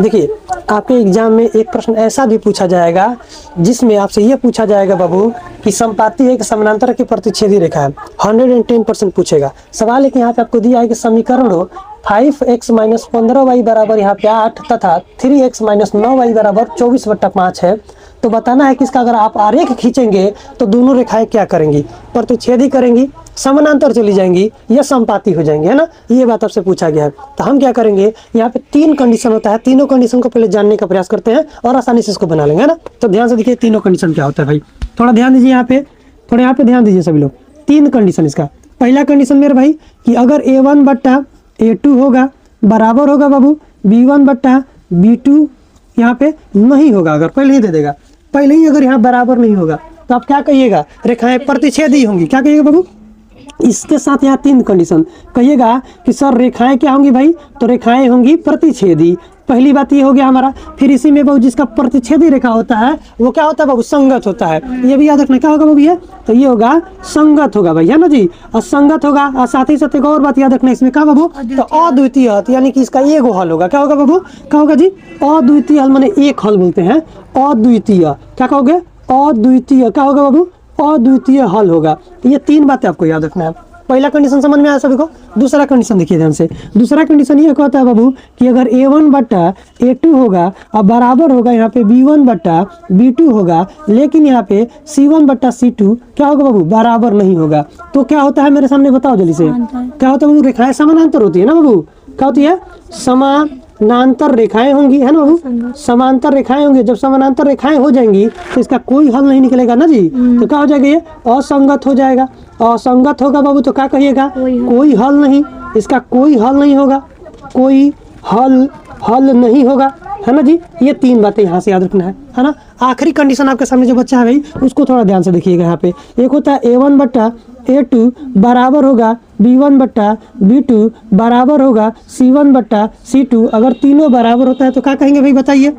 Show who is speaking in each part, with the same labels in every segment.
Speaker 1: देखिए आपके एग्जाम में एक प्रश्न ऐसा भी पूछा जाएगा जिसमें आपसे ये पूछा जाएगा बाबू कि समपाती है कि समानांतर की प्रतिच्छेदी रेखा है। 110% पूछेगा सवाल है कि यहाँ पे आपको दिया है कि समीकरण हो 5x - 15y बराबर यहाँ पे 8 तथा 3x - 9y बराबर 24/5 है। तो बताना है कि इसका अगर आप आरेख खींचेंगे तो दोनों रेखाएं क्या करेंगी, प्रतिच्छेदी करेंगी, समानांतर चली जाएंगी या समपाती हो जाएंगी, है ना। ये बात आपसे पूछा गया है। तो हम क्या करेंगे, यहाँ पे 3 कंडीशन होता है, तीनों कंडीशन को पहले जानने का प्रयास करते हैं और आसानी से इसको बना लेंगे, है ना। तो ध्यान से देखिए तीनों कंडीशन क्या होता है भाई, थोड़ा ध्यान दीजिए यहाँ पे, थोड़ा यहाँ पे ध्यान दीजिए सभी लोग। 3 कंडीशन इसका। पहला कंडीशन मेरे भाई कि अगर A1/A2 होगा बराबर होगा बाबू B1/B2 यहाँ पे नहीं होगा, अगर पहले ही दे देगा, पहले ही अगर यहाँ बराबर नहीं होगा तो आप क्या कहिएगा, रेखाएं प्रतिच्छेदी होंगी। क्या कहिएगा बाबू, इसके साथ यहाँ 3 कंडीशन कहिएगा कि सर रेखाएं क्या होंगी भाई, तो रेखाएं होंगी प्रतिच्छेदी। पहली बात ये हो गया हमारा। फिर इसी में बाबू जिसका प्रतिच्छेदी रेखा होता है वो क्या होता है बाबू, संगत होता है। ये भी याद रखना, क्या होगा बाबू ये, तो ये होगा संगत होगा भाई, है ना जी। और संगत होगा और साथ ही साथ एक और बात याद रखना इसमें, क्या बाबू, तो अद्वितीय, यानी कि इसका एगो हल होगा। क्या होगा बाबू, क्या होगा जी, अद्वितीय हल, माने एक हल बोलते हैं अद्वितीय। क्या कहोगे, अद्वितीय। क्या होगा बाबू, अद्वितीय हल होगा। ये 3 बातें आपको याद रखना है। पहला कंडीशन समझ में आया सभी को। दूसरा कंडीशन देखिए ध्यान से। दूसरा कंडीशन ये कहता है बाबू कि अगर A1/A2 होगा और बराबर होगा यहाँ पे B1/B2 होगा, लेकिन यहाँ पे C1/C2 क्या होगा बाबू, बराबर नहीं होगा, तो क्या होता है मेरे सामने बताओ जल्दी से। क्या होता है बाबू, रेखाएं समानांतर होती है ना बाबू। क्या होती है, समानांतर रेखाएं होंगी, है ना बाबू, समांतर रेखाएं होंगी। जब समानांतर रेखाएं हो जाएंगी तो इसका कोई हल नहीं निकलेगा ना जी। तो क्या हो जाएगा, ये असंगत हो जाएगा। असंगत होगा बाबू तो क्या कहिएगा, कोई हल नहीं, इसका कोई हल नहीं होगा, कोई हल नहीं होगा, है ना जी। ये 3 बातें यहाँ से याद रखना है ना। आखिरी कंडीशन आपके सामने जो बच्चा है भाई उसको थोड़ा ध्यान से देखिएगा। यहाँ पे एक होता है A1/A2 बराबर होगा B1/B2 बराबर होगा C1/C2। अगर तीनों बराबर होता है तो क्या कहेंगे भाई, बताइए।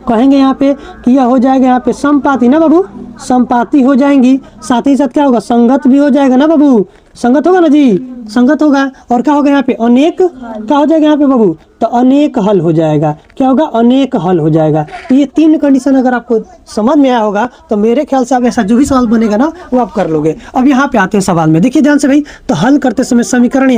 Speaker 1: कहेंगे यहाँ पे कि यह हो जाएगा यहाँ पे समपाती ना बाबू, समपाती हो जाएंगी। साथ ही साथ क्या होगा, संगत भी हो जाएगा ना बाबू, संगत होगा ना जी, संगत होगा। और क्या होगा यहाँ पे, अनेक, क्या हो जाएगा यहाँ पे बाबू, तो अनेक हल हो जाएगा। क्या होगा, अनेक हल हो जाएगा। तो ये 3 कंडीशन अगर आपको समझ में आया होगा तो मेरे ख्याल से आप ऐसा जो भी सवाल बनेगा ना वो आप कर लोगे। अब यहाँ पे आते हैं सवाल में, देखिए ध्यान से भाई। तो हल करते समय समीकरण